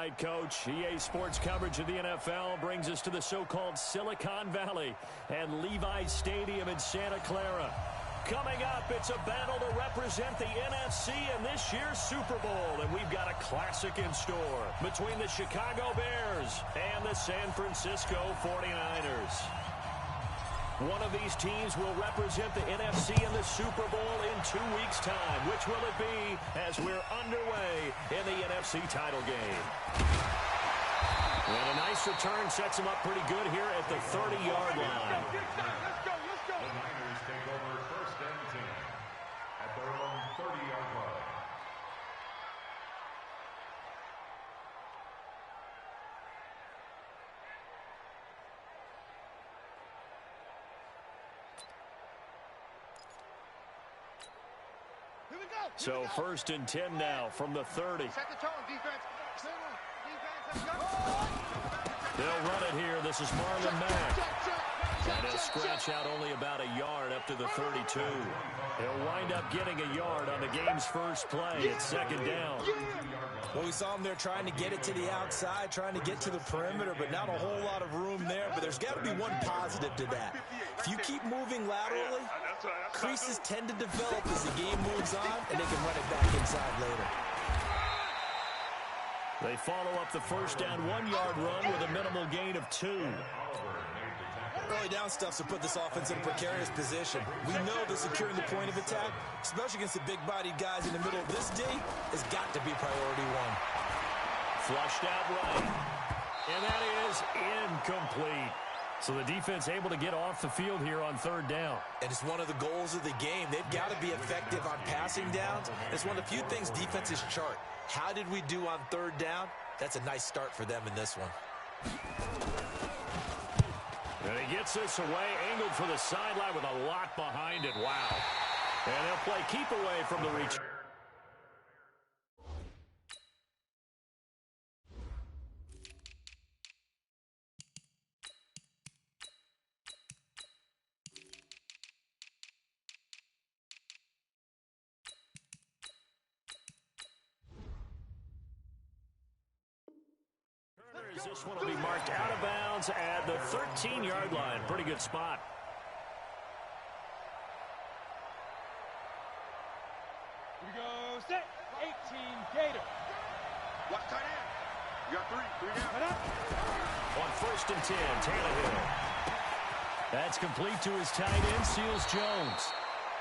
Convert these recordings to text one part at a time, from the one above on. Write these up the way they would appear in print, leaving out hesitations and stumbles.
right, Coach. EA Sports coverage of the NFL brings us to the so-called Silicon Valley and Levi's Stadium in Santa Clara. Coming up, it's a battle to represent the NFC in this year's Super Bowl, and we've got a classic in store between the Chicago Bears and the San Francisco 49ers. One of these teams will represent the NFC in the Super Bowl in 2 weeks' time. Which will it be as we're underway in the NFC title game? And a nice return sets them up pretty good here at the 30-yard line. The Niners take over first and 10 at their own 30-yard line. So first and 10 now from the 30. Set the tone, defense. They'll run it here. This is Marlon Mack. And he'll scratch out only about a yard up to the 32. He'll wind up getting a yard on the game's first play. It's second down. Well, we saw him there trying to get it to the outside, trying to get to the perimeter, but not a whole lot of room there. But there's got to be one positive to that. If you keep moving laterally, creases tend to develop as the game moves on, and they can run it back inside later. They follow up the first down 1-yard run with a minimal gain of 2. Early down stuffs will put this offense in a precarious position. We know that securing the point of attack, especially against the big-bodied guys in the middle of this D, has got to be priority one. Flushed out right. And that is incomplete. So the defense able to get off the field here on third down. And it's one of the goals of the game. They've got to be effective on passing downs. It's one of the few things defenses chart. How did we do on third down? That's a nice start for them in this one. And he gets this away, angled for the sideline with a lot behind it. Wow. And they'll play keep away from the reach. This one will be marked out of bounds at the 13-yard line. Pretty good spot. Here we go, set, 18, Gator. Watch tight end. You got three down. On first and 10, Tannehill. That's complete to his tight end, Seals Jones.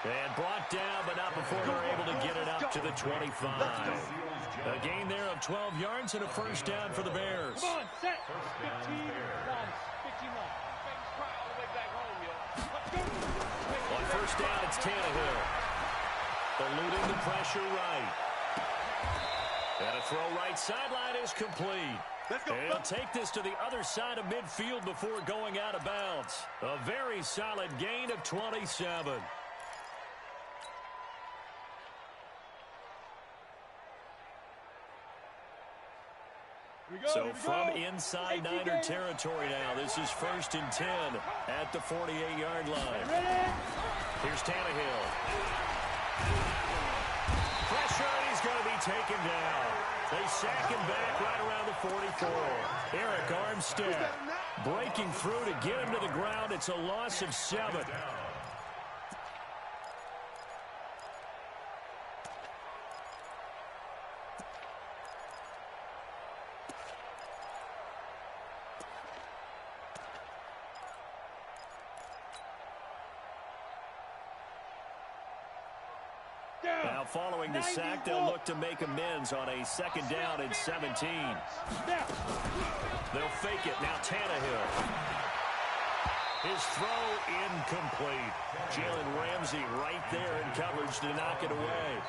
And brought down, but not before they're able to get it up to the 25. A gain there of 12 yards and a first down for the Bears. Come on, set, 15 lines, 15 lines. Try all the way back home, yo. Let's go. On first down, it's Tannehill. Eluding the pressure right. And a throw right sideline is complete. Let's go. And he'll take this to the other side of midfield before going out of bounds. A very solid gain of 27. So from inside Niner territory now, this is first and 10 at the 48-yard line. Here's Tannehill. Pressure, and he's going to be taken down. They sack him back right around the 44. Eric Armstead breaking through to get him to the ground. It's a loss of 7. Now following the sack, they'll look to make amends on a second down and 17. They'll fake it. Now Tannehill. His throw incomplete. Jalen Ramsey right there in coverage to knock it away.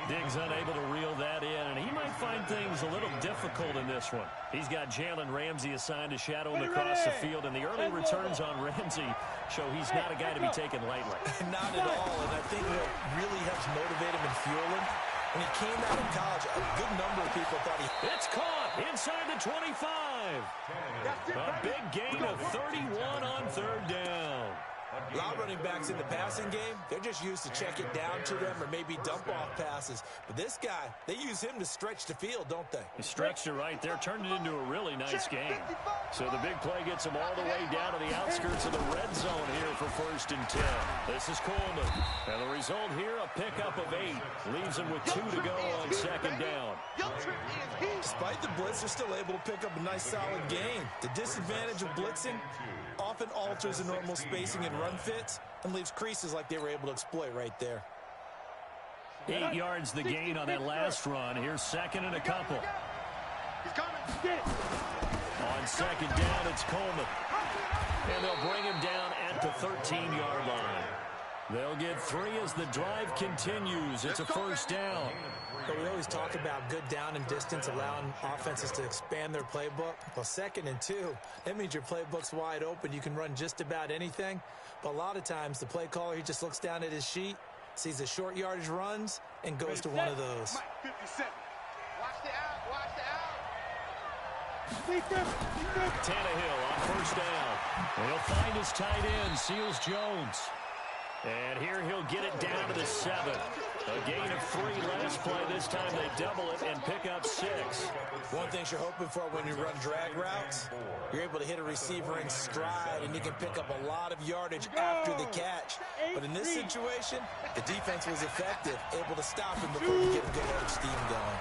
Diggs unable to reel that in, and he might find things a little difficult in this one. He's got Jalen Ramsey assigned to shadow him across the field, and the early returns on Ramsey show he's not a guy to be taken lightly. Not at all, and I think what really helps motivate him and fuel him, when he came out of college, a good number of people thought he... It's caught inside the 25. A big gain of 31 on third down. A lot of running backs in the passing game, they're just used to check it down to them or maybe dump off passes. But this guy, they use him to stretch the field, don't they? He stretched it right there, turned it into a really nice game. So the big play gets him all the way down to the outskirts of the red zone here for 1st and 10. This is Coleman. And the result here, a pickup of 8. Leaves him with 2 to go on 2nd down. Despite the blitz, they're still able to pick up a nice solid gain. The disadvantage of blitzing often alters the normal spacing and run fits and leaves creases like they were able to exploit right there. 8 yards the gain on that last run. Here's 2nd and a couple. He's coming. On 2nd down, it's Coleman. And they'll bring him down at the 13-yard line. They'll get 3 as the drive continues. It's a 1st down. But we always talk about good down and distance, allowing offenses to expand their playbook. Well, 2nd and 2, that means your playbook's wide open. You can run just about anything. But a lot of times, the play caller, he just looks down at his sheet, sees the short yardage runs, and goes to one of those. 57. Watch the out. Tannehill on 1st down. He'll find his tight end, Seals Jones. And here he'll get it down to the 7. A gain of 3 last play. This time they double it and pick up 6. One thing you're hoping for when you run drag routes, you're able to hit a receiver in stride, and you can pick up a lot of yardage after the catch. But in this situation, the defense was effective, able to stop him before he get a good edge steam going.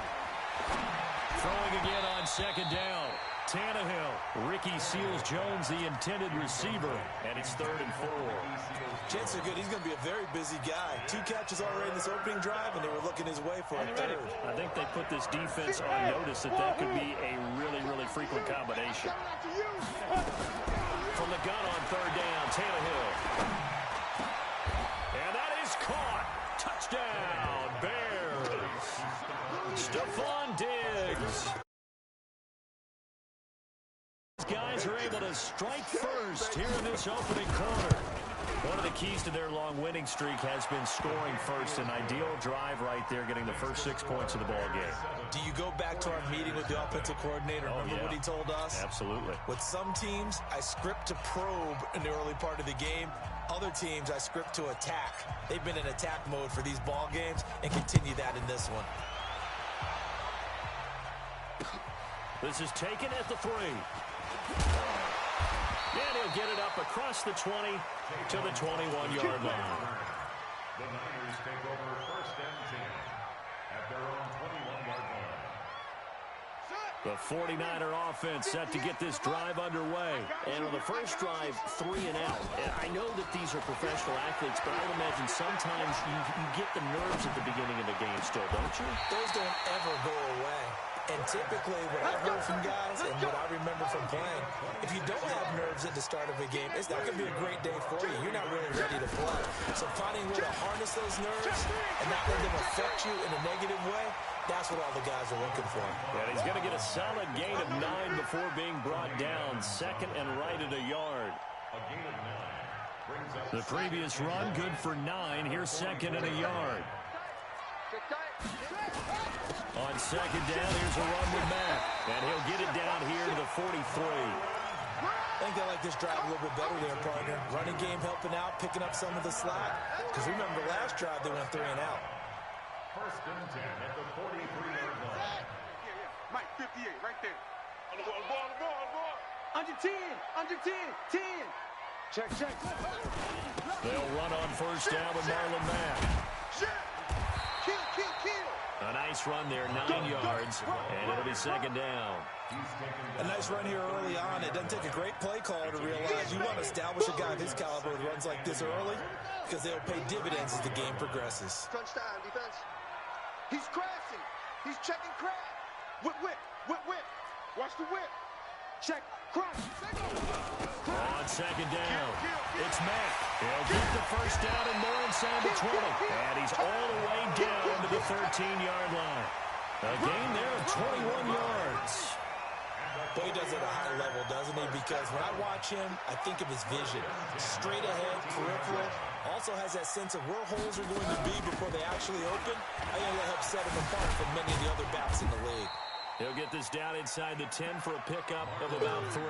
Throwing again on 2nd down. Tannehill. Ricky Seals Jones, the intended receiver. And it's 3rd and 4. Chances are good. He's going to be a very busy guy. 2 catches already in this opening drive, and they were looking his way for a 3rd. I think they put this defense on notice that could be a really, really frequent combination. From the gun on 3rd down, Tannehill. And that is caught. Touchdown, Bears. Stephon Diggs. Guys are able to strike first here in this opening quarter. One of the keys to their long winning streak has been scoring first. An ideal drive right there, getting the first 6 points of the ball game. Do you go back to our meeting with the offensive coordinator? Remember what he told us? Absolutely. With some teams, I script to probe in the early part of the game. Other teams, I script to attack. They've been in attack mode for these ball games and continue that in this one. This is taken at the 3. And he'll get it up across the 20 to the 21-yard line. The Niners take over 1st and 10 at their own 21-yard line. The 49er offense set to get this drive underway. And on the first drive, 3 and out. And I know that these are professional athletes, but I would imagine sometimes you get the nerves at the beginning of the game still, don't you? Those don't ever go away. And typically, what I've heard from guys and what I remember from playing, if you don't have nerves at the start of a game, it's not going to be a great day for you. You're not really ready to play. So finding a way to harness those nerves and not let them affect you in a negative way, that's what all the guys are looking for. And he's going to get a solid gain of 9 before being brought down. 2nd and right at a yard. A gain of 9 brings up The previous run, good for 9. Here's 2nd and a yard. On 2nd down, here's a run with Matt. And he'll get it down here to the 43. I think they like this drive a little bit better there, partner. Running game helping out, picking up some of the slack. Because remember, last drive they went 3 and out. 1st and 10 at the 43-yard line. Mike, 58, right there. On the ball. Under 10, 10. Check. They'll run on 1st down with Marlon Mack. Kill. A nice run there, 9 yards, and it'll be 2nd down. A nice run here early on. It doesn't take a great play caller to realize you want to establish a guy of his caliber with runs like this early because they'll pay dividends as the game progresses. Crunch time, defense. He's crashing. He's checking crash. Whip. Watch the whip. Check, crash. On 2nd down, it's Mack. He'll get the 1st down and more inside the 20. And he's all the way down to the 13-yard line. A gain there of 21 yards. But he does it at a high level, doesn't he? Because when I watch him, I think of his vision. Straight ahead, peripheral. Also has that sense of where holes are going to be before they actually open. I think that helps set him apart from many of the other backs in the league. He'll get this down inside the 10 for a pickup of about 3.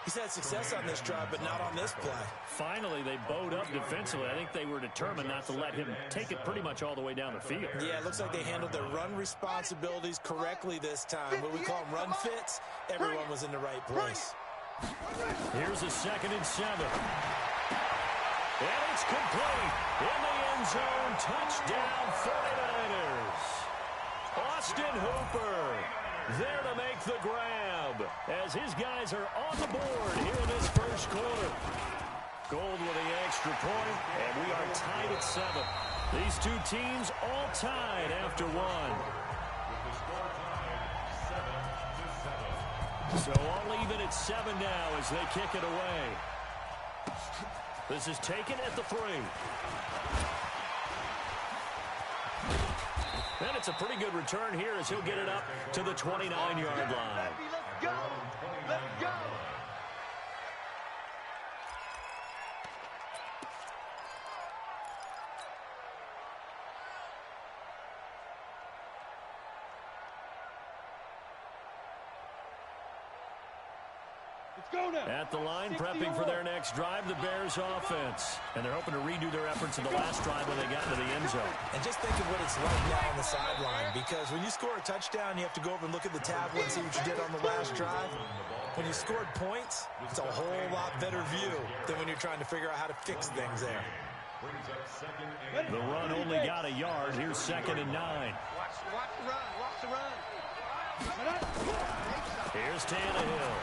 He's had success on this drive, but not on this play. Finally, they bowed up defensively. I think they were determined not to let him take it pretty much all the way down the field. Yeah, it looks like they handled their run responsibilities correctly this time. What we call them run fits, everyone was in the right place. Here's a 2nd and 7. And it's complete. In the end zone, touchdown 49ers. Austin Hooper there to make the grab as his guys are on the board here in this first quarter. Gold with the extra point, and we are tied at 7. These two teams all tied after 1. So all even at 7 now as they kick it away. This is taken at the 3. And it's a pretty good return here as he'll get it up to the 29-yard line. Let's go. Let's go. At the line, prepping for their next drive, the Bears offense. And they're hoping to redo their efforts in the last drive when they got into the end zone. And just think of what it's like now on the sideline, because when you score a touchdown, you have to go over and look at the tablet and see what you did on the last drive. When you scored points, it's a whole lot better view than when you're trying to figure out how to fix things there. The run only got a yard. Here's 2nd and 9. Watch the run. Watch the run. Here's Tannehill.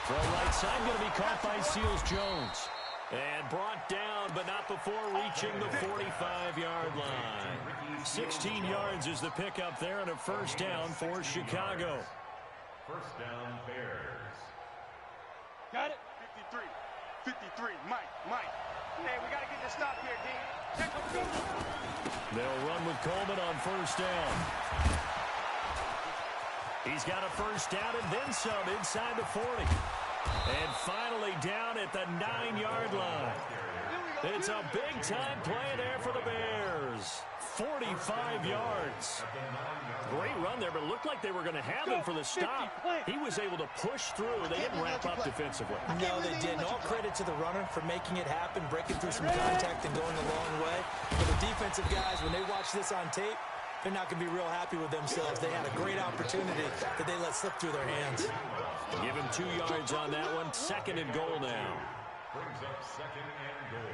From right side, going to be caught by Seals-Jones. And brought down, but not before reaching the 45-yard line. 16 yards is the pickup there, and a first down for Chicago. First down, Bears. Got it? 53. Mike. Hey, we got to get this stop here, D. They'll run with Coleman on first down. He's got a first down and then some inside the 40. And finally down at the 9-yard line. It's a big-time play there for the Bears. 45 yards. Great run there, but it looked like they were going to have him for the stop. He was able to push through. They didn't wrap up defensively. No, they didn't. All credit to the runner for making it happen, breaking through some contact and going a long way. But the defensive guys, when they watch this on tape, they're not going to be real happy with themselves. They had a great opportunity that they let slip through their hands. Give him 2 yards on that one. 2nd and goal now. Brings up 2nd and goal.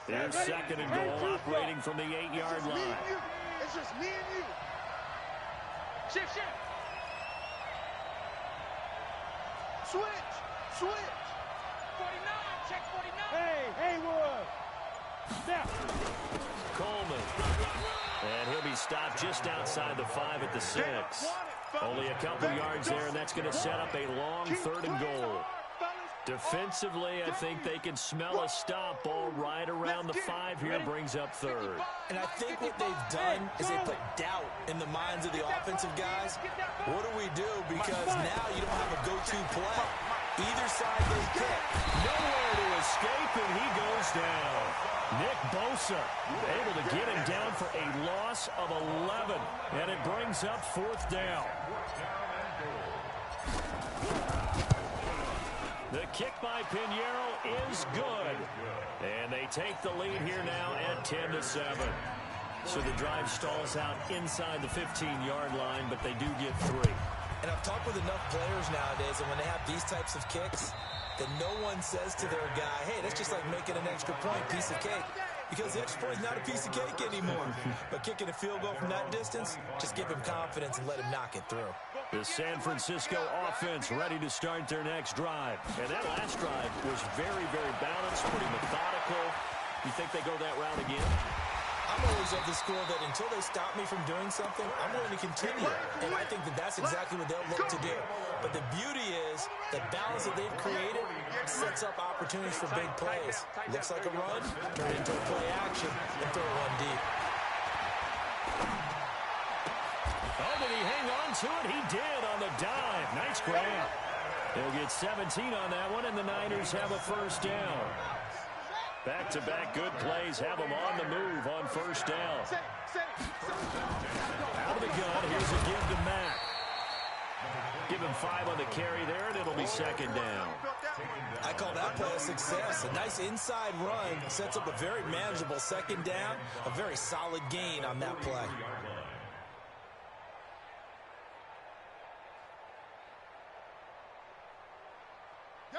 Here's 2nd and goal, operating from the 8-yard line. It's just me and you. Shift. Switch. 49. Check 49. Hey, Haywood. Snap. Coleman. And he'll be stopped just outside the 5 at the 6. Only a couple yards there, and that's going to set up a long 3rd and goal. Defensively, I think they can smell a stop ball right around the 5 here, brings up 3rd. And I think what they've done is they put doubt in the minds of the offensive guys. What do we do? Because now you don't have a go-to play. Either side they pick. Nowhere to escape, and he goes down. Nick Bosa able to get him down for a loss of 11, and it brings up 4th down. The kick by Pinheiro is good, and they take the lead here now at 10-7. So the drive stalls out inside the 15-yard line, but they do get 3. And I've talked with enough players nowadays, and when they have these types of kicks, that no one says to their guy, hey, that's just like making an extra point, piece of cake. Because the extra point is not a piece of cake anymore. But kicking a field goal from that distance, just give him confidence and let him knock it through. The San Francisco offense ready to start their next drive. And that last drive was very, very balanced, pretty methodical. You think they go that route again? I'm always of the school that until they stop me from doing something, I'm going to continue. And I think that that's exactly what they'll look to do. But the beauty is the balance that they've created sets up opportunities for big plays. Looks like a run, turn it into a play action, and throw one deep. Oh, did he hang on to it? He did on the dive. Nice grab. He'll get 17 on that one, and the Niners have a first down. Back-to-back good plays have them on the move on first down. Out of the gun, here's a give to Mack. Give him 5 on the carry there, and it'll be second down. I call that play a success. A nice inside run sets up a very manageable second down, a very solid gain on that play.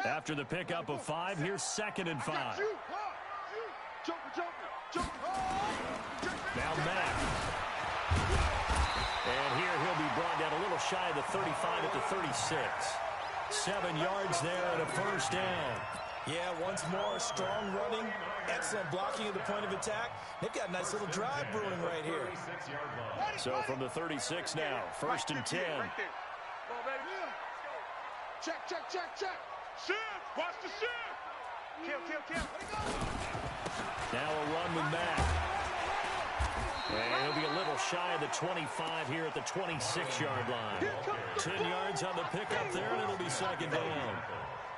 After the pickup of 5, here's 2nd and 5. Now Mack. And here he'll be brought down a little shy of the 35 at the 36. 7 yards there and a first down. Yeah, once more, strong running, excellent blocking at the point of attack. They've got a nice little drive brewing right here. So from the 36 now, 1st and 10. Check, check, check, check. Shift, watch the shift. Kill. Now a run with Mack. And he'll be a little shy of the 25 here at the 26-yard line. 10 yards on the pickup there, and it'll be second down.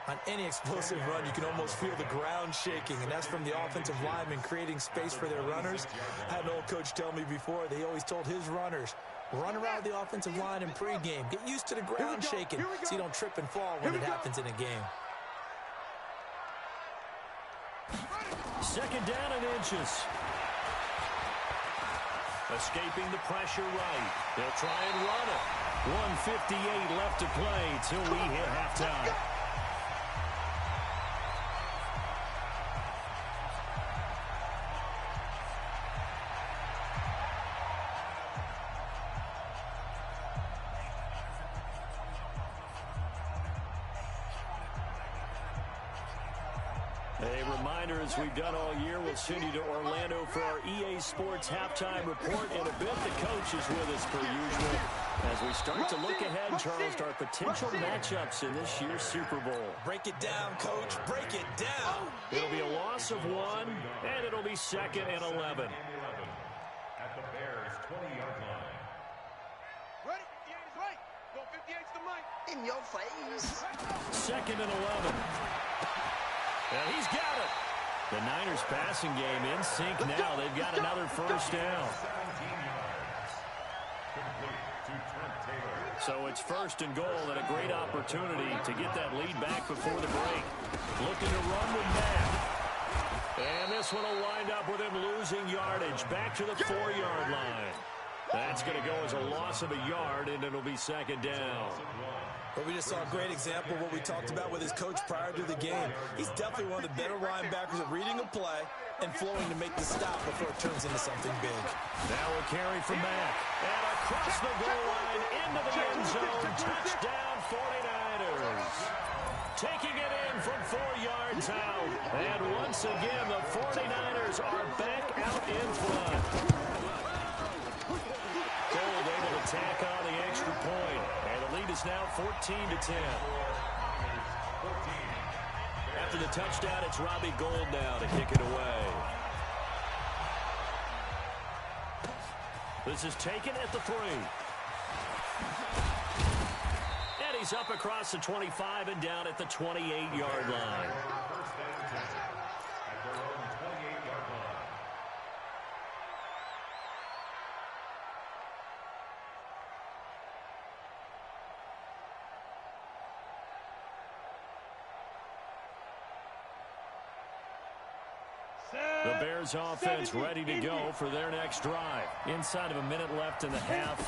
On any explosive run, you can almost feel the ground shaking, and that's from the offensive linemen creating space for their runners. I had an old coach tell me before, they always told his runners, run around the offensive line in pregame. Get used to the ground shaking so you don't trip and fall when it happens in a game. Second down and inches. Escaping the pressure right. They'll try and run it. 1:58 left to play till we hit halftime. A reminder, as we've done all year, we'll send you to Orlando for our EA Sports halftime report. In a bit, the coach is with us per usual as we start to look ahead, Charles, to our potential matchups in this year's Super Bowl. Break it down, coach. Break it down. It'll be a loss of 1, and it'll be 2nd and 11. At the Bears' 20-yard line. Ready? 58 is right. Go 58's the mic. In your face. 2nd and 11. And he's got it. The Niners passing game in sync now. They've got another first down. 17 yards. Complete to Trent Taylor. So it's 1st and goal and a great opportunity to get that lead back before the break. Looking to run with Mack. And this one will wind up with him losing yardage back to the 4-yard line. That's going to go as a loss of a yard, and it'll be second down. But we just saw a great example of what we talked about with his coach prior to the game. He's definitely one of the better linebackers at reading a play and flowing to make the stop before it turns into something big. Now a carry from Mack. And across the goal line into the end zone. Touchdown 49ers. Taking it in from 4 yards out. And once again, the 49ers are back out in front. Gold able to tack on the extra point. And the lead is now 14-10. After the touchdown, it's Robbie Gould now to kick it away. This is taken at the 3. And he's up across the 25 and down at the 28-yard line. First and 10 at their own 28-yard line. The Bears offense ready to go for their next drive. Inside of a minute left in the half.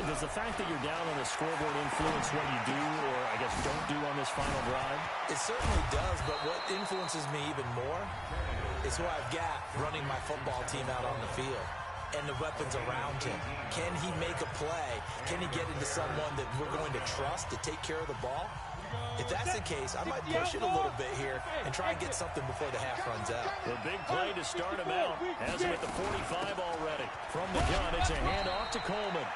Does the fact that you're down on the scoreboard influence what you do, or I guess don't do on this final drive? It certainly does, but what influences me even more is who I've got running my football team out on the field and the weapons around him. Can he make a play? Can he get into someone that we're going to trust to take care of the ball? If that's the case, I might push it a little bit here and try and get something before the half runs out. The big play to start him out. Has him at the 45 already. From the gun, it's a handoff to Coleman.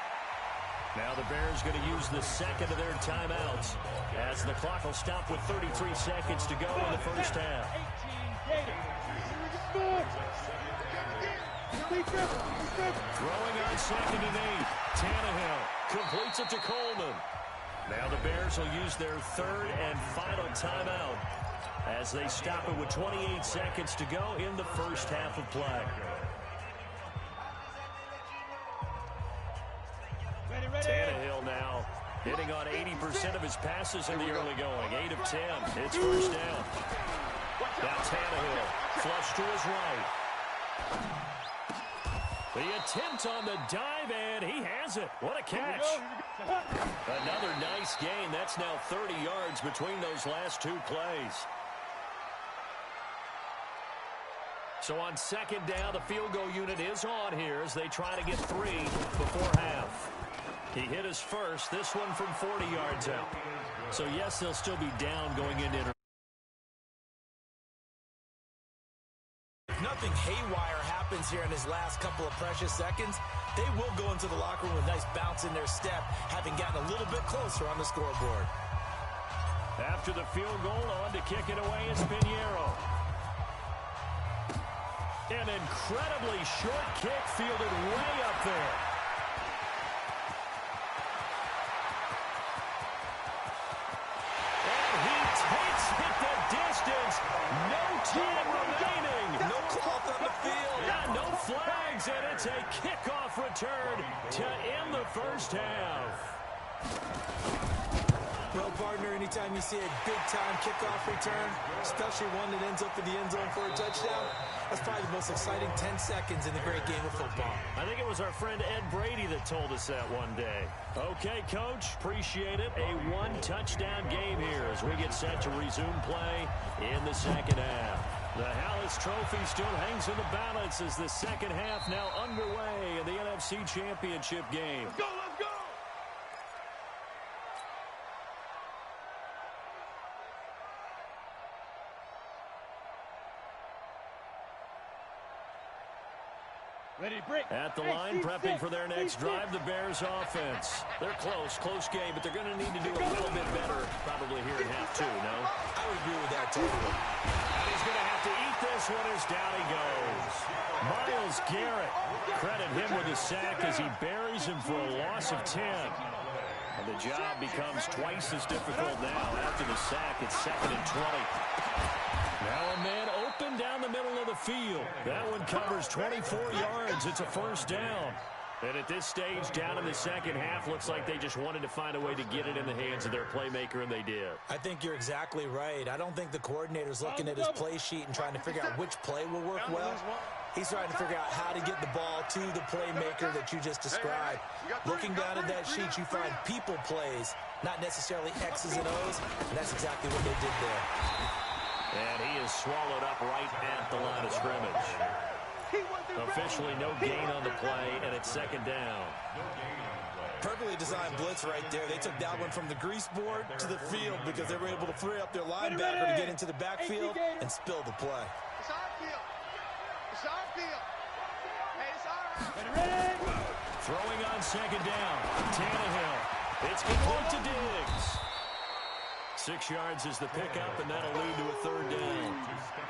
Now the Bears going to use the second of their timeouts as the clock will stop with 33 seconds to go in the first half. Throwing on 2nd and 8. Tannehill completes it to Coleman. Now the Bears will use their 3rd and final timeout as they stop it with 28 seconds to go in the first half of play. Tannehill now Hitting on 80% of his passes in the early going. 8 of 10. It's first down. Now Tannehill, flush to his right. The attempt on the dive, and he has it. What a catch. Another nice gain. That's now 30 yards between those last 2 plays. So on second down, the field goal unit is on here as they try to get 3 before half. He hit his first, this one from 40 yards out. So yes, they'll still be down going into intermission. Nothing haywire happens here in his last couple of precious seconds. They will go into the locker room with a nice bounce in their step, having gotten a little bit closer on the scoreboard. After the field goal, on to kick it away is Pinheiro. An incredibly short kick fielded way up there. And he takes it the distance. No time remaining. No cloth on the field. Yeah, no flags, and it's a kickoff return to end the first half. Well, partner, anytime you see a big-time kickoff return, especially one that ends up in the end zone for a touchdown, that's probably the most exciting 10 seconds in the great game of football. I think it was our friend Ed Brady that told us that one day. Okay, Coach, appreciate it. A one-touchdown game here as we get set to resume play in the second half. The Hallis Trophy still hangs in the balance as the second half now underway in the NFC Championship game. Let's go, let's go! Ready to break. At the line, prepping for their next drive, the Bears offense. They're close game, but they're going to need to do a little bit better probably here in half 2, no? I would agree with that totally. And he's going to have to eat this one as down he goes. Myles Garrett, credit him with a sack as he buries him for a loss of 10. And the job becomes twice as difficult now after the sack. It's 2nd and 20. Now a man open down the middle of the field. That one covers 24 yards. It's a first down. And at this stage, down in the second half, looks like they just wanted to find a way to get it in the hands of their playmaker, and they did. I think you're exactly right. I don't think the coordinator's looking at his play sheet and trying to figure out which play will work well. He's trying to figure out how to get the ball to the playmaker that you just described. Looking down at that sheet, you find people plays, not necessarily X's and O's, and that's exactly what they did there. And he is swallowed up right at the line of scrimmage. Officially no gain on the play, and it's second down. Perfectly designed blitz right there. They took that one from the grease board to the field because they were able to free up their linebacker to get into the backfield and spill the play. It's our field. It's our field. Hey, it's all right. Throwing on second down. Tannehill. It's complete to Diggs. 6 yards is the pickup, and that'll lead to a third down.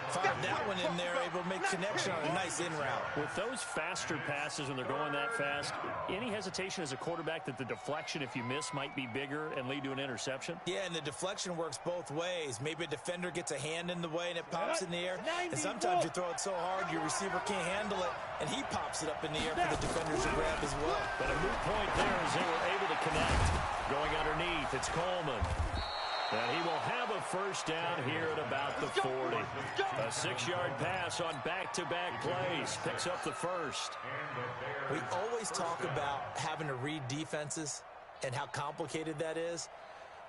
Fired that one in there, able to make connection on a nice in route. With those faster passes, when they're going that fast, any hesitation as a quarterback that the deflection, if you miss, might be bigger and lead to an interception? Yeah, and the deflection works both ways. Maybe a defender gets a hand in the way and it pops in the air. And sometimes you throw it so hard your receiver can't handle it, and he pops it up in the air for the defenders to grab as well. But a moot point there as they were able to connect. Going underneath, it's Coleman. And he will have a first down here at about the 40. A 6-yard pass on back-to-back plays. Picks up the first. We always talk about having to read defenses and how complicated that is.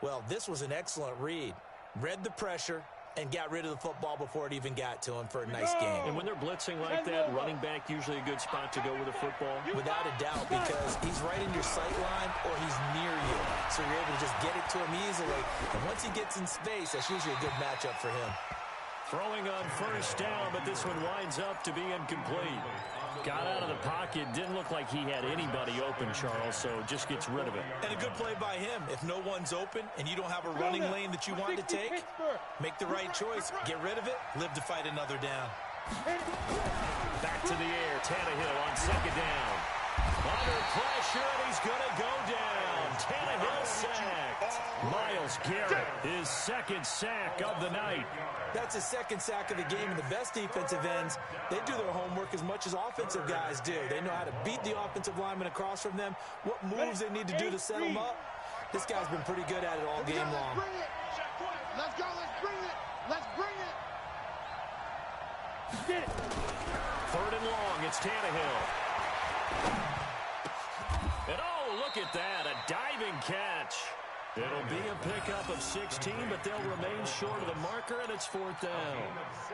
Well, this was an excellent read. Read the pressure and got rid of the football before it even got to him for a nice game. And when they're blitzing like that, running back usually a good spot to go with a football? Without a doubt, because he's right in your sight line or he's near you. So you're able to just get it to him easily. And once he gets in space, that's usually a good matchup for him. Throwing on first down, but this one winds up to be incomplete. Got out of the pocket. Didn't look like he had anybody open, Charles, so just gets rid of it. And a good play by him. If no one's open and you don't have a running lane that you want to take, make the right choice. Get rid of it. Live to fight another down. Back to the air. Tannehill on second down. Under pressure, and he's going to go down. Tannehill sacked. Myles Garrett, his second sack of the night. That's his second sack of the game, and the best defensive ends, they do their homework as much as offensive guys do. They know how to beat the offensive lineman across from them, what moves they need to do to set them up. This guy's been pretty good at it all game long. Let's go, let's bring it. Let's bring it. Get it. 3rd and long, it's Tannehill. And oh, look at that, a diving catch. It'll be a pickup of 16, but they'll remain short of the marker, and it's 4th down.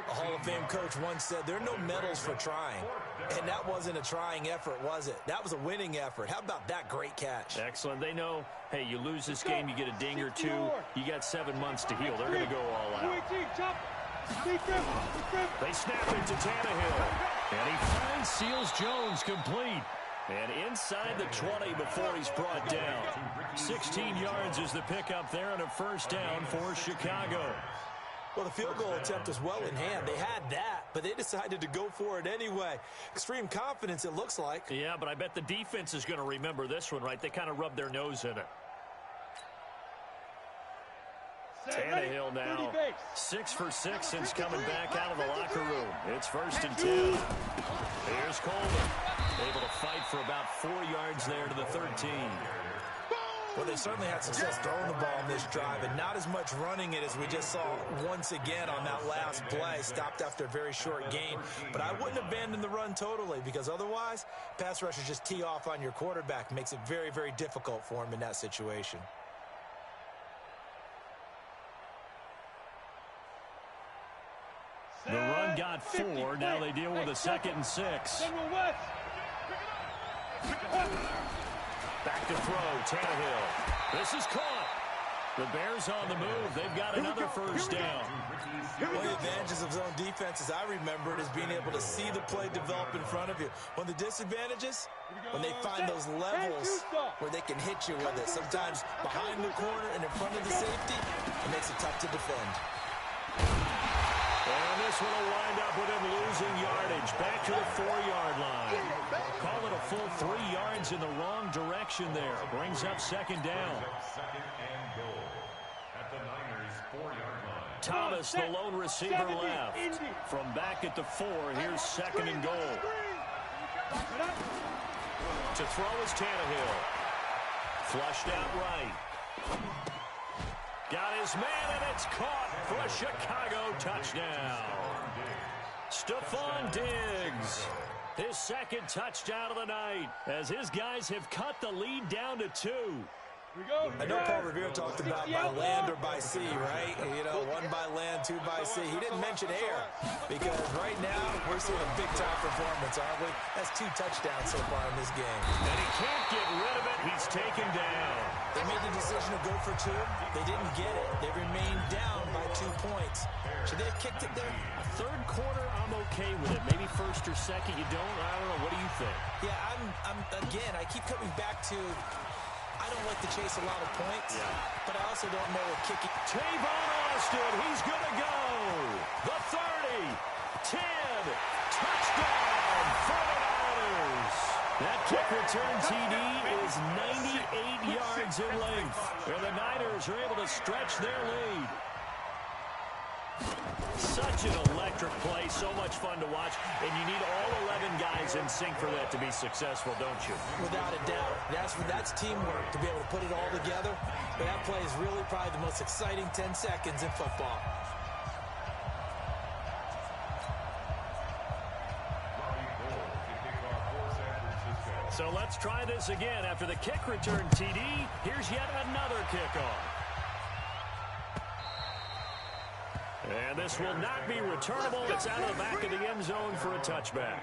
A Hall of Fame coach once said there are no medals for trying. And that wasn't a trying effort, was it? That was a winning effort. How about that great catch? Excellent. They know, hey, you lose this game, you get a ding or two, you got 7 months to heal. They're going to go all out. They snap it to Tannehill. And he finds Seals Jones complete. And inside the 20 before he's brought down. 16 yards is the pickup there and a 1st down for Chicago. Well, the field goal attempt was well in hand. They had that, but they decided to go for it anyway. Extreme confidence, it looks like. Yeah, but I bet the defense is going to remember this one, right? They kind of rubbed their nose in it. Tannehill now 6 for 6 since coming back out of the locker room. It's 1st and 10. Here's Coleman, able to fight for about 4 yards there to the 13. Well, they certainly had success throwing the ball in this drive, and not as much running it as we just saw once again on that last play. Stopped after a very short gain. But I wouldn't abandon the run totally, because otherwise, pass rushers just tee off on your quarterback. Makes it very, very difficult for him in that situation. The run got 4. Now they deal with a 2nd and 6. Back to throw, Tannehill. This is caught. The Bears on the move. They've got another 1st down. One of the advantages of zone defense, as I remember it, is being able to see the play develop in front of you. One of the disadvantages, when they find those levels where they can hit you with it. Sometimes behind the corner and in front of the safety, it makes it tough to defend. And this one will wind up with him losing yardage. Back to the 4-yard line. Call it a full 3 yards in the wrong direction there. Brings up 2nd down. 2nd and goal at the Niners' 4-yard line. Thomas, the lone receiver, left. From back at the 4, here's 2nd and goal. To throw is Tannehill. Flushed out right. Got his man, and it's caught for a Chicago touchdown. Stephon Diggs, his 2nd touchdown of the night, as his guys have cut the lead down to 2. I know Paul Revere talked about by land or by sea, right? You know, 1 by land, 2 by sea. He didn't mention air, because right now we're seeing a big-time performance, aren't we? That's 2 touchdowns so far in this game. And he can't get rid of it. He's taken down. They made the decision to go for 2. They didn't get it. They remained down by 2 points. Should they have kicked it there? 3rd quarter, I'm okay with it. Maybe 1st or 2nd, you don't. I don't know. What do you think? Yeah, again, I keep coming back to, I don't like to chase a lot of points, but I also don't know if kicking. Tavon Austin, he's going to go. The 30, 10, touchdown, 49ers. That kick return TD is 98 yards in length, and the Niners are able to stretch their lead. Such an electric play, so much fun to watch, and you need all 11 guys in sync for that to be successful, don't you? Without a doubt. That's teamwork, to be able to put it all together. But that play is really probably the most exciting 10 seconds in football. So let's try this again. After the kick return TD, here's yet another kickoff. And this will not be returnable. It's out of the back of the end zone for a touchback.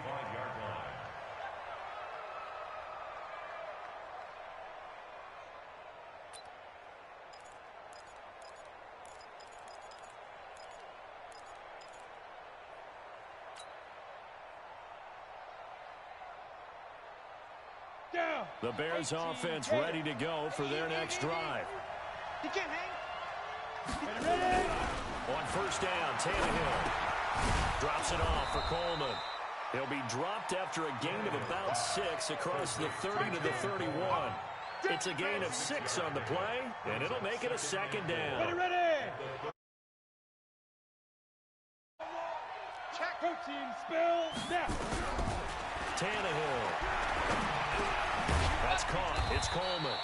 The Bears offense ready to go for their next drive. He can't hang. On 1st down, Tannehill drops it off for Coleman. He'll be dropped after a gain of about 6 across the 30 to the 31. It's a gain of 6 on the play, and it'll make it a 2nd down. Check. Protein spill now. Tannehill. That's caught. It's Coleman.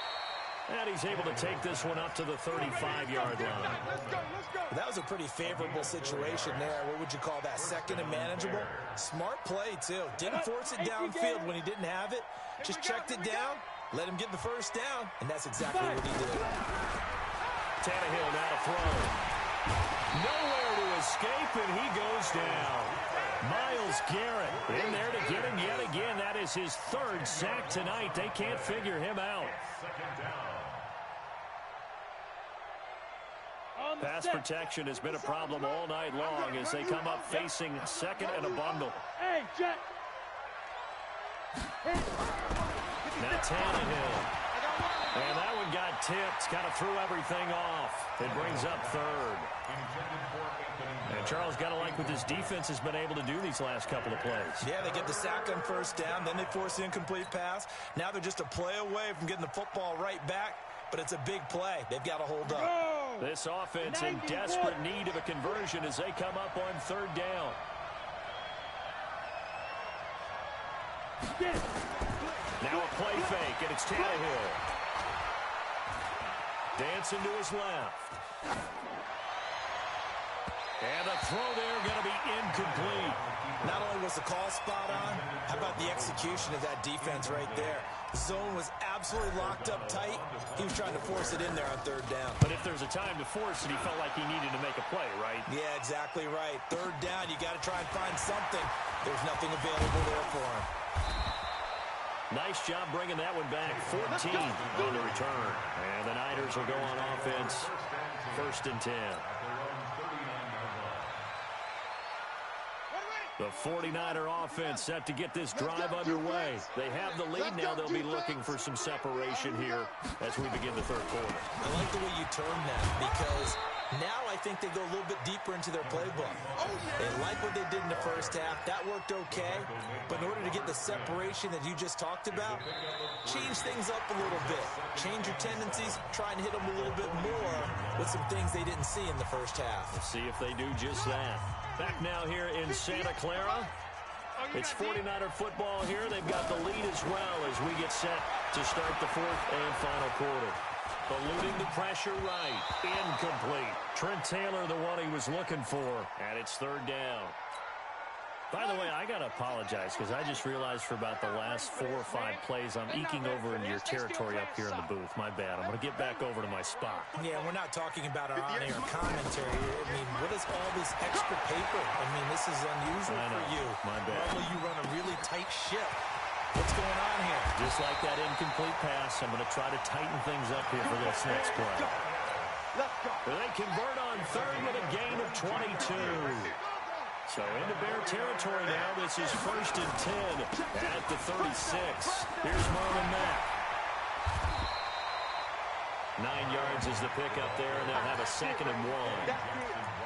And he's able to take this one up to the 35-yard line. That was a pretty favorable situation there. What would you call that? Second and manageable? Smart play, too. Didn't force it downfield when he didn't have it. Just checked it down, let him get the first down, and that's exactly what he did. Tannehill now to throw. Nowhere to escape, and he goes down. Myles Garrett in there to get him yet again. That is his third sack tonight. They can't figure him out. Pass protection has been a problem all night long as they come up facing second and a bundle. Hey, Jet. Now Tannehill. And that one got tipped. Kind of threw everything off. It brings up third. And Charles, got to like what this defense has been able to do these last couple of plays. Yeah, they get the sack on first down. Then they force the incomplete pass. Now they're just a play away from getting the football right back. But it's a big play. They've got to hold up. This offense in desperate need of a conversion as they come up on third down. Now a play fake, and it's Tannehill. Dancing to his left. And the throw there going to be incomplete. Not only was the call spot on, how about the execution of that defense right there? The zone was absolutely locked up tight. He was trying to force it in there on third down. But if there's a time to force it, he felt like he needed to make a play, right? Yeah, exactly right. Third down, you got to try and find something. There's nothing available there for him. Nice job bringing that one back. 14 on the return. And the Niners will go on offense. 1st and 10. The 49er offense set to get this drive underway. They have the lead now. They'll be looking for some separation here as we begin the third quarter. I like the way you term that because now I think they go a little bit deeper into their playbook. They like what they did in the first half. That worked okay. But in order to get the separation that you just talked about, change things up a little bit. Change your tendencies. Try and hit them a little bit more with some things they didn't see in the first half. We'll see if they do just that. Back now here in Santa Clara. It's 49er football here. They've got the lead as well as we get set to start the fourth and final quarter. Eluding the pressure right. Incomplete. Trent Taylor, the one he was looking for. And it's third down. By the way, I got to apologize because I just realized for about the last 4 or 5 plays I'm eking over into your territory up here in the booth. My bad. I'm going to get back over to my spot. Yeah, we're not talking about our on-air commentary. I mean, what is all this extra paper? I mean, this is unusual for you. My bad. Normally you run a really tight ship. What's going on here? Just like that incomplete pass, I'm going to try to tighten things up here for this next play. They convert on third with a gain of 22. So into Bear territory now. This is 1st and 10 at the 36. Here's Marlon Mack. 9 yards is the pickup there, and they'll have a 2nd and 1.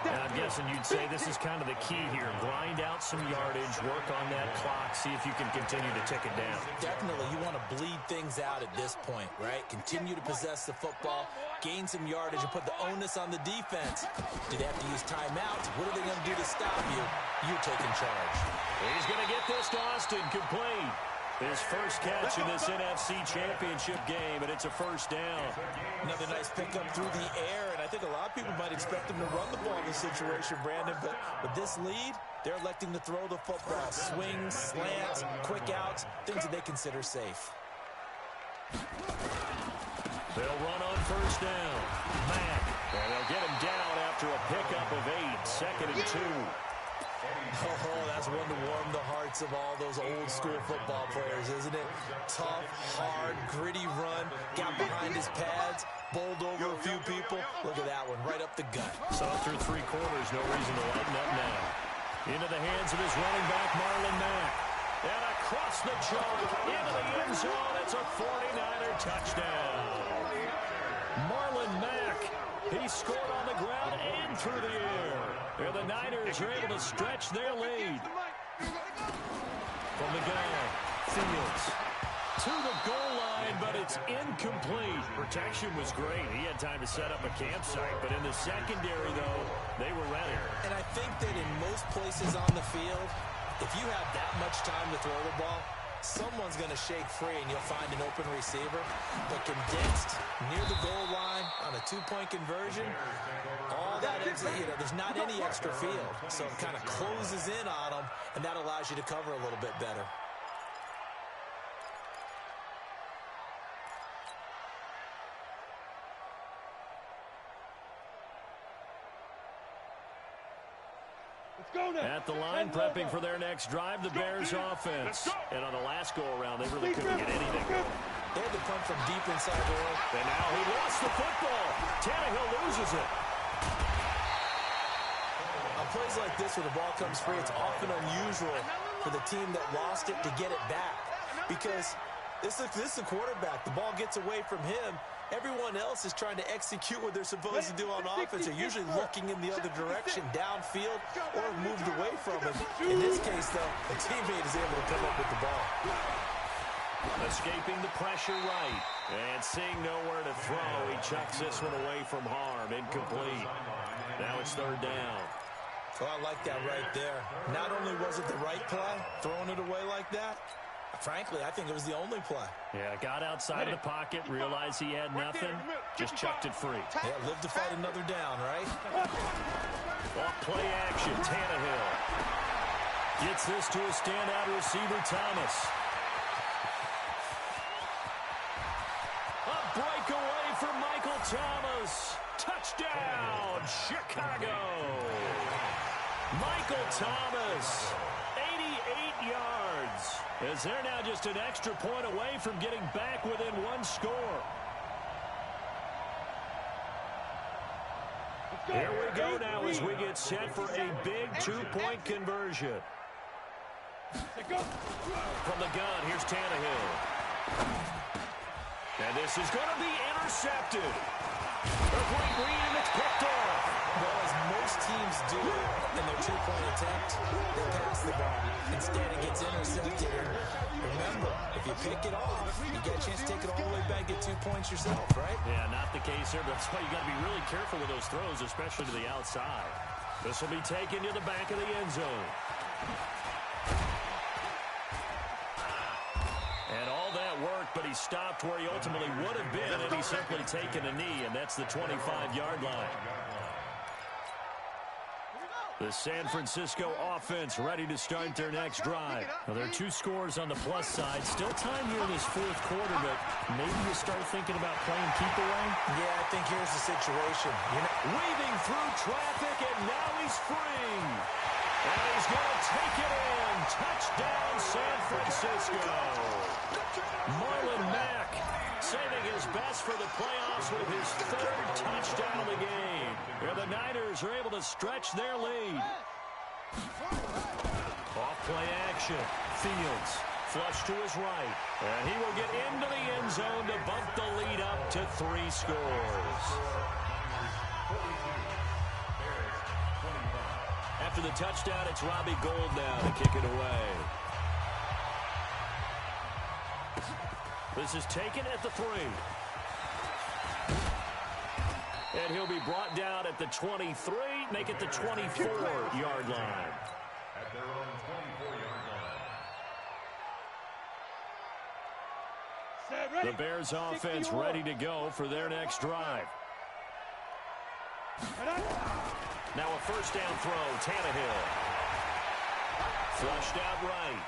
And I'm guessing you'd say this is kind of the key here. Grind out some yardage, work on that clock, see if you can continue to tick it down. Definitely, you want to bleed things out at this point, right? Continue to possess the football, gain some yardage, and put the onus on the defense. Do they have to use timeouts? What are they going to do to stop you? You're taking charge. He's going to get this to Austin complete. His first catch in this NFC Championship game, and it's a first down. Another nice pickup through the air, and I think a lot of people might expect him to run the ball in this situation, Brandon, but with this lead, they're electing to throw the football. Swings, slants, quick outs, things that they consider safe. They'll run on first down. Mack, and they'll get him down after a pickup of 8, 2nd and 2. Oh, that's one to warm the hearts of all those old school football players, isn't it? Tough, hard, gritty run, got behind his pads, bowled over a few people. Look at that one, right up the gut. So through 3 quarters, no reason to lighten up now. Into the hands of his running back, Marlon Mack. And across the chalk, into the end zone, it's a 49er touchdown. Marlon Mack, he scored on the ground and through the air. And the Niners are able to stretch their lead. From the gun, Fields to the goal line, but it's incomplete. Protection was great. He had time to set up a campsite, but in the secondary, though, they were ready. And I think that in most places on the field, if you have that much time to throw the ball, someone's going to shake free and you'll find an open receiver. But condensed near the goal line on a two-point conversion, all that extra, there's not any extra field. So it kind of closes in on them, and that allows you to cover a little bit better. At the line, prepping for their next drive, the Bears offense. And on the last go-around, they really couldn't get anything going. They had to punt from deep inside the line. And now he lost the football. Tannehill loses it. On plays like this where the ball comes free, it's often unusual for the team that lost it to get it back. Because this is the quarterback. The ball gets away from him. Everyone else is trying to execute what they're supposed to do on offense. They're usually looking in the other direction, downfield, or moved away from him. In this case, though, the teammate is able to come up with the ball. Escaping the pressure right. And seeing nowhere to throw, he chucks this one away from harm. Incomplete. Now it's third down. Oh, I like that right there. Not only was it the right play, throwing it away like that, frankly, I think it was the only play. Yeah, got outside of the pocket, realized he had nothing, just chucked it free. Yeah, live to fight another down, right? Off play action, Tannehill. Gets this to a standout receiver, Thomas. A breakaway for Michael Thomas. Touchdown, Chicago. Michael Thomas, 88 yards. As they're now just an extra point away from getting back within one score. Here we go now as we get set for a big two-point conversion. From the gun, here's Tannehill. And this is going to be intercepted. They're playing green and it's picked off. Well, as most teams do in their two-point attempt, they pass the ball. Instead, it gets intercepted. Remember, if you pick it off, you get a chance to take it all the way back, get 2 points yourself, right? Yeah, not the case here, but that's why you got to be really careful with those throws, especially to the outside. This will be taken to the back of the end zone. And all that worked, but he stopped where he ultimately would have been, and he's simply taken a knee, and that's the 25-yard line. The San Francisco offense ready to start their next drive. Now, there are 2 scores on the plus side. Still time here in this fourth quarter, but maybe you start thinking about playing keep away? Yeah, I think here's the situation. Weaving through traffic, and now he's free. And he's going to take it in. Touchdown, San Francisco. Marlon Mack saving his best for the playoffs with his 3rd touchdown of the game. Where the Niners are able to stretch their lead. Off play action. Fields flush to his right. And he will get into the end zone to bump the lead up to 3 scores. After the touchdown, it's Robbie Gould now to kick it away. This is taken at the 3. And he'll be brought down at the 23, make it the 24-yard line. At their own 24-yard line. The Bears offense ready to go for their next drive. Now a first down throw, Tannehill. Flushed out right.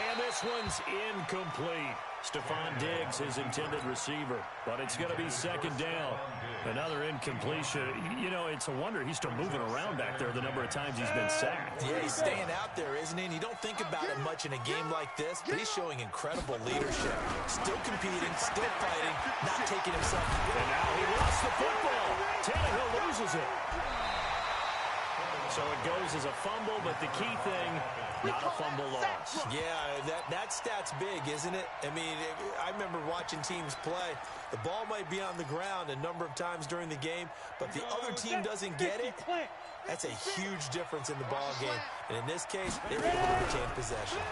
And this one's incomplete. Stephon Diggs, his intended receiver. But it's going to be second down. Another incompletion. You know, it's a wonder he's still moving around back there the number of times he's been sacked. Yeah, he's staying out there, isn't he? And you don't think about it much in a game like this, but he's showing incredible leadership. Still competing, still fighting, not taking himself. And now he lost the football. Tannehill loses it. So it goes as a fumble, but the key thing, not a fumble loss. Yeah, that stat's big, isn't it? I mean, I remember watching teams play. The ball might be on the ground a number of times during the game, but the other team doesn't get it. That's a huge difference in the ball game. And in this case, they were able to retain possession.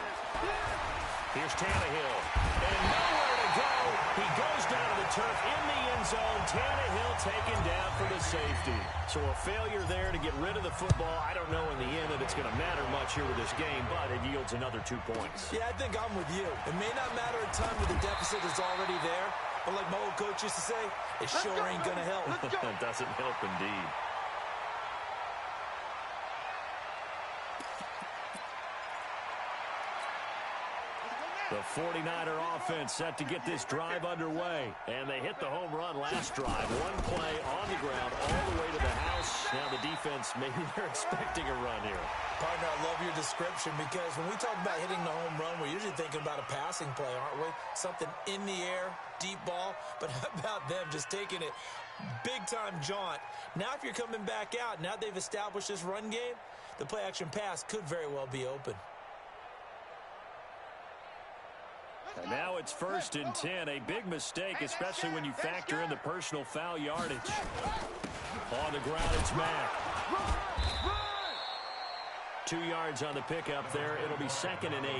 Here's Tannehill. And nowhere to go. He goes down to the turf in the end zone. Tannehill taken down for the safety. So a failure there to get rid of the football. I don't know in the end that it's going to matter much here with this game, but it yields another 2 points. Yeah, I think I'm with you. It may not matter a ton with the deficit that's already there, but like my old coach used to say, it sure ain't going to help. It doesn't help indeed. The 49er offense set to get this drive underway. And they hit the home run last drive. One play on the ground all the way to the house. Now the defense, maybe they're expecting a run here. Partner, I love your description because when we talk about hitting the home run, we're usually thinking about a passing play, aren't we? Something in the air, deep ball. But how about them just taking it big-time jaunt? Now if you're coming back out, now they've established this run game, the play-action pass could very well be open. And now it's 1st and 10. A big mistake, especially when you factor in the personal foul yardage. On the ground, it's Mack. 2 yards on the pickup there. It'll be 2nd and 8.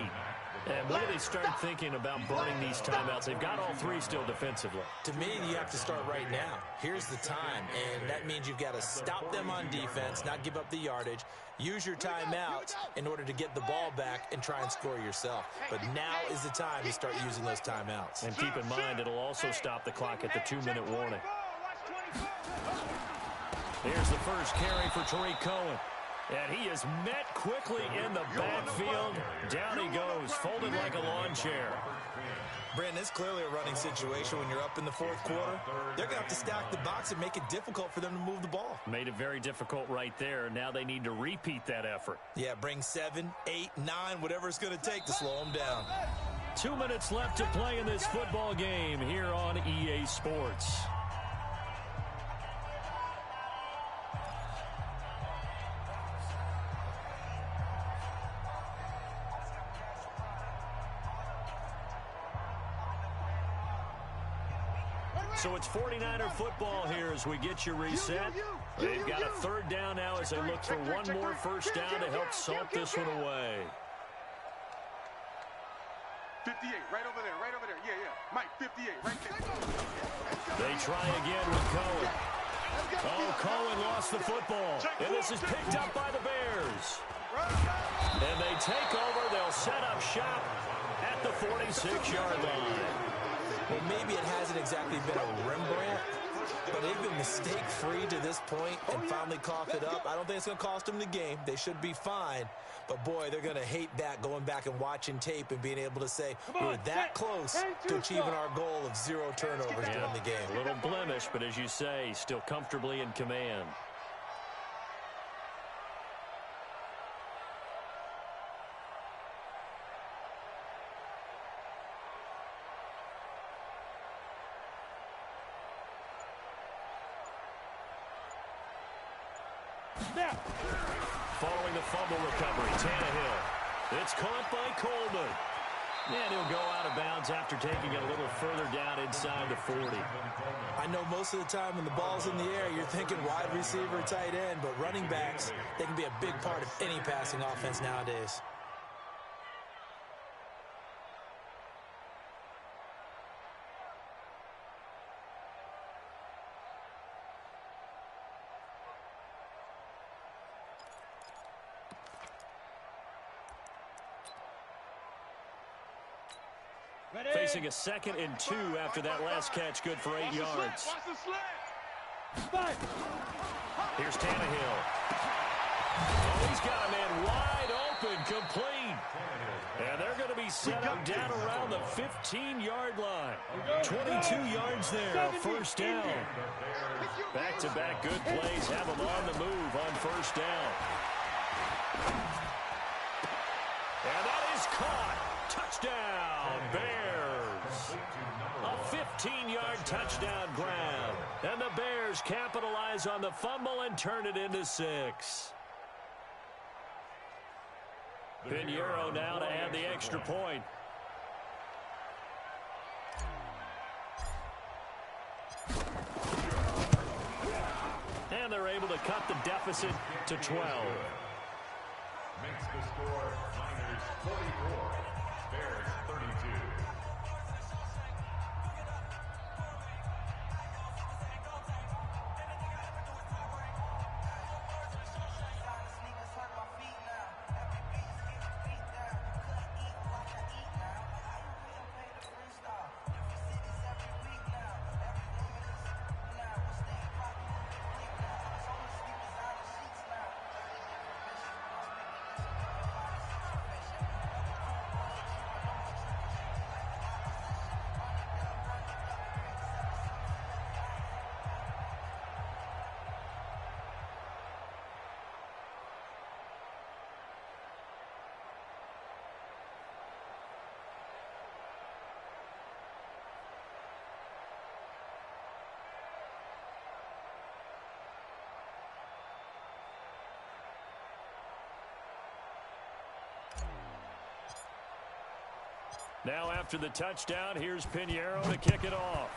And when do they start thinking about burning these timeouts? They've got all 3 still defensively. To me, you have to start right now. Here's the time, and that means you've got to stop them on defense, not give up the yardage, use your timeouts in order to get the ball back and try and score yourself. But now is the time to start using those timeouts. And keep in mind, it'll also stop the clock at the 2-minute warning. Here's the first carry for Tariq Cohen. And he is met quickly in the backfield. Down he goes, folded like a lawn chair. Brandon, it's clearly a running situation when you're up in the 4th quarter. They're going to have to stack the box and make it difficult for them to move the ball. Made it very difficult right there. Now they need to repeat that effort. Yeah, bring 7, 8, 9, whatever it's going to take to slow them down. 2 minutes left to play in this football game here on EA Sports. So it's 49er football here as we get you reset. They've got a 3rd down now as they look for one more first down to help salt this one away. 58, right over there, right over there. Yeah, yeah. Mike, 58, right there. They try again with Cohen. Oh, Cohen lost the football. And this is picked up by the Bears. And they take over. They'll set up shop at the 46-yard line. Well, maybe it hasn't exactly been a Rembrandt, but they've been mistake-free to this point and finally coughed it up. I don't think it's going to cost them the game. They should be fine. But, boy, they're going to hate that, going back and watching tape and being able to say we're that close to achieving our goal of 0 turnovers during the game. A little blemish, but as you say, still comfortably in command. Following the fumble recovery, Tannehill. It's caught by Coleman. And he'll go out of bounds after taking it a little further down inside the 40. I know most of the time when the ball's in the air, you're thinking wide receiver, tight end, but running backs, they can be a big part of any passing offense nowadays. Facing a 2nd and 2 after that last catch, good for 8 yards. Here's Tannehill. Oh, he's got a man wide open, complete. And they're going to be set up down around the 15-yard line. 22 yards there, first down. Back-to-back good plays have them on the move on first down. And that is caught. Touchdown, Bears. A 15-yard touchdown grab. And the Bears capitalize on the fumble and turn it into 6. Pinheiro now to add the extra point. And they're able to cut the deficit to 12. Makes the score Niners 44, Bears 32. Now after the touchdown, here's Pinheiro to kick it off.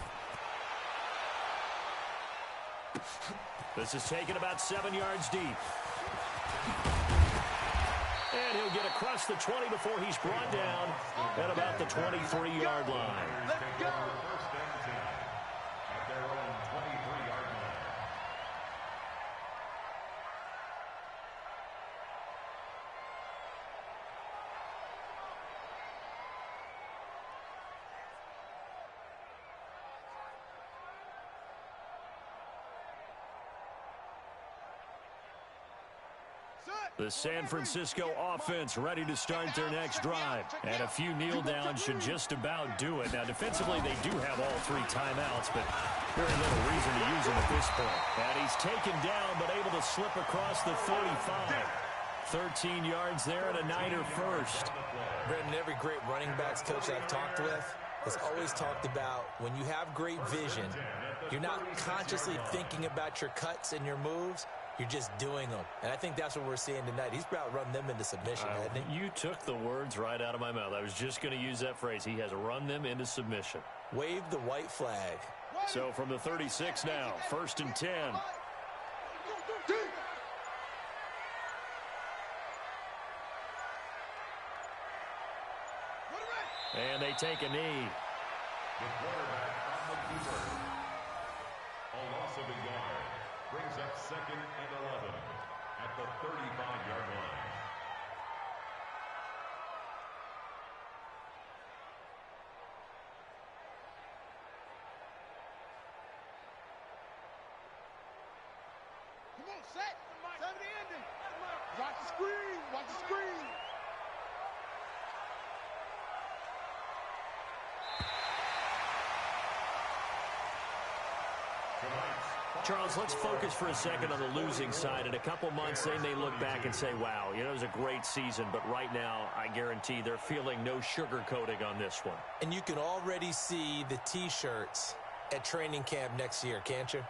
This is taken about 7 yards deep. And he'll get across the 20 before he's brought down at about the 23-yard line. Let's go. First and 10 at their own 23-yard line. The San Francisco offense ready to start their next drive. And a few kneel downs should just about do it. Now, defensively, they do have all 3 timeouts, but very little reason to use them at this point. And he's taken down, but able to slip across the 35. 13 yards there and a Niner first. Brendan, every great running backs coach I've talked with has always talked about when you have great vision, you're not consciously thinking about your cuts and your moves. You're just doing them. And I think that's what we're seeing tonight. He's about run them into submission, hasn't he? You took the words right out of my mouth. I was just going to use that phrase. He has run them into submission. Wave the white flag. So from the 36 now, 1st and 10. And they take a knee. The quarterback on the keeper. A loss of a yard. Brings up 2nd and 11 at the 35-yard line. Come on, set. 70 ending. Watch the screen. Watch the screen. Charles, let's focus for a second on the losing side. In a couple months, they may look back and say, wow, it was a great season. But right now, I guarantee they're feeling no sugarcoating on this one. And you can already see the T-shirts at training camp next year, can't you?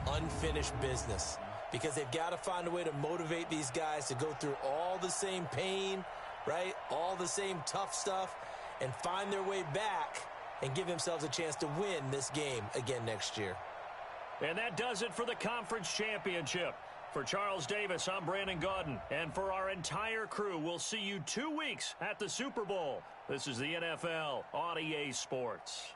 Unfinished business. Because they've got to find a way to motivate these guys to go through all the same pain, right? All the same tough stuff, and find their way back and give themselves a chance to win this game again next year. And that does it for the conference championship. For Charles Davis, I'm Brandon Gaudin. And for our entire crew, we'll see you 2 weeks at the Super Bowl. This is the NFL on EA Sports.